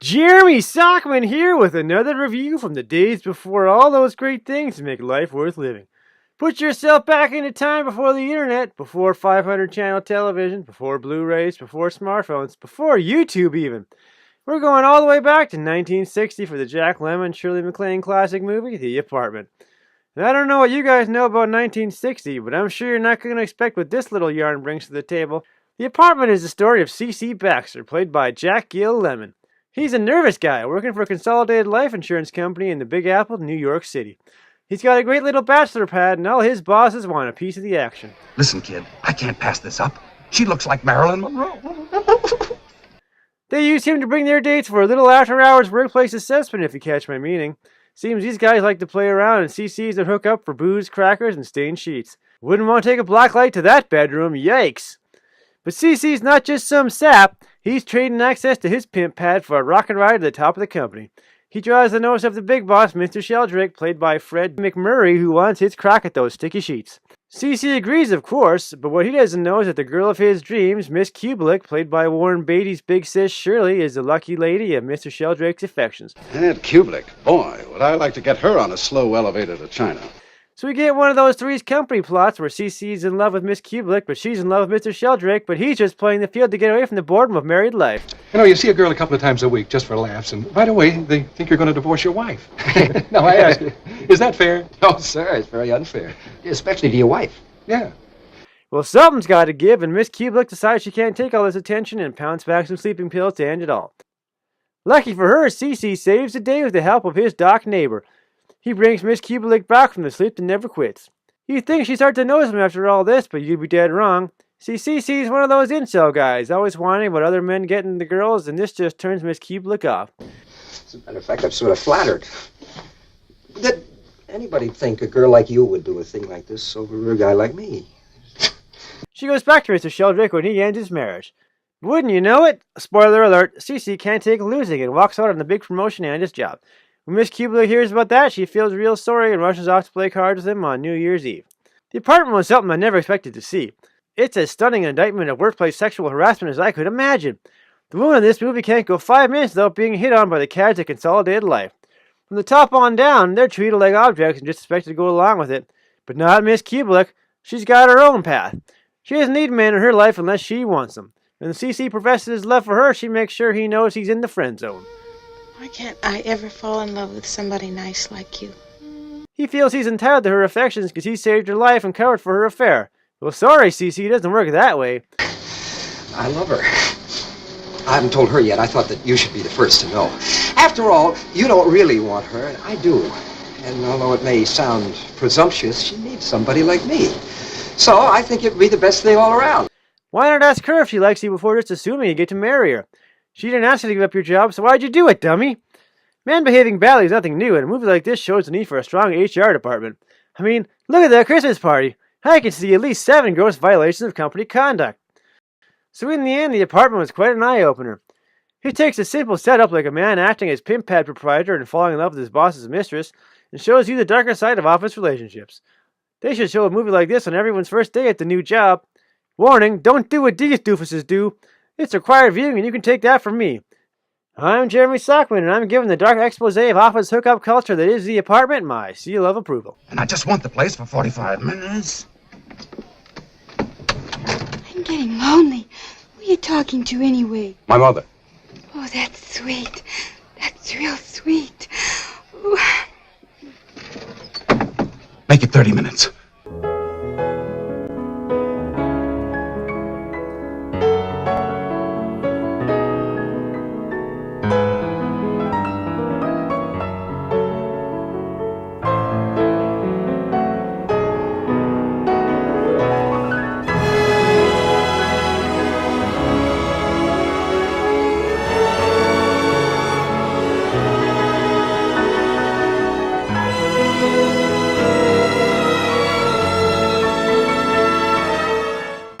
Jeremy Sockman here with another review from the days before all those great things make life worth living. Put yourself back into time before the internet, before 500 channel television, before Blu-rays, before smartphones, before YouTube even. We're going all the way back to 1960 for the Jack Lemmon, Shirley MacLaine classic movie, The Apartment. And I don't know what you guys know about 1960, but I'm sure you're not going to expect what this little yarn brings to the table. The Apartment is the story of C.C. Baxter, played by Jack Gill Lemmon. He's a nervous guy working for a consolidated life insurance company in the Big Apple, New York City. He's got a great little bachelor pad, and all his bosses want a piece of the action. Listen, kid, I can't pass this up. She looks like Marilyn Monroe. They use him to bring their dates for a little after-hours workplace assessment, if you catch my meaning. Seems these guys like to play around, and CC's a hook up for booze, crackers, and stained sheets. Wouldn't want to take a black light to that bedroom, yikes! But CC's not just some sap. He's trading access to his pimp pad for a rocket ride to the top of the company. He draws the notice of the big boss, Mr. Sheldrake, played by Fred McMurray, who wants his crack at those sticky sheets. CC agrees, of course, but what he doesn't know is that the girl of his dreams, Miss Kubelik, played by Warren Beatty's big sis Shirley, is the lucky lady of Mr. Sheldrake's affections. Aunt Kubelik, boy, would I like to get her on a slow elevator to China. So we get one of those Three's Company plots where CC's in love with Miss Kubelik, but she's in love with Mr. Sheldrake, but he's just playing the field to get away from the boredom of married life. You know, you see a girl a couple of times a week just for laughs, and right away they think you're going to divorce your wife. Now I ask you, is that fair? No, sir, it's very unfair. Especially to your wife. Yeah. Well, something's got to give, and Miss Kubelik decides she can't take all this attention and pounds back some sleeping pills to end it all. Lucky for her, CC saves the day with the help of his doc neighbor. He brings Miss Kubelik back from the sleep that never quits. You'd think she'd start to notice him after all this, but you'd be dead wrong. See, CC's one of those incel guys, always whining about other men getting the girls, and this just turns Miss Kubelik off. As a matter of fact, I'm sort of flattered. That anybody'd think a girl like you would do a thing like this over a guy like me. She goes back to Mr. Sheldrake when he ends his marriage. Wouldn't you know it? Spoiler alert, CC can't take losing and walks out on the big promotion and his job. When Miss Kubelik hears about that, she feels real sorry and rushes off to play cards with him on New Year's Eve. The Apartment was something I never expected to see. It's as stunning an indictment of workplace sexual harassment as I could imagine. The woman in this movie can't go 5 minutes without being hit on by the cads at Consolidated Life. From the top on down, they're treated like objects and just expected to go along with it. But not Miss Kubelik. She's got her own path. She doesn't need a man in her life unless she wants him. When CC professes his love for her, she makes sure he knows he's in the friend zone. Why can't I ever fall in love with somebody nice like you? He feels he's entitled to her affections because he saved her life and covered for her affair. Well, sorry, CC, it doesn't work that way. I love her. I haven't told her yet. I thought that you should be the first to know. After all, you don't really want her, and I do. And although it may sound presumptuous, she needs somebody like me. So I think it'd be the best thing all around. Why not ask her if she likes you before just assuming you get to marry her? She didn't ask you to give up your job, so why'd you do it, dummy? Man behaving badly is nothing new, and a movie like this shows the need for a strong HR department. I mean, look at that Christmas party. I can see at least 7 gross violations of company conduct. So in the end, The Apartment was quite an eye-opener. It takes a simple setup like a man acting as pimp pad proprietor and falling in love with his boss's mistress, and shows you the darker side of office relationships. They should show a movie like this on everyone's first day at the new job. Warning, don't do what these doofuses do. It's required viewing, and you can take that from me. I'm Jeremy Sockman, and I'm giving the dark expose of office hookup culture that is The Apartment my seal of approval. And I just want the place for 45 minutes. I'm getting lonely. Who are you talking to anyway? My mother. Oh, that's sweet. That's real sweet. Ooh. Make it 30 minutes.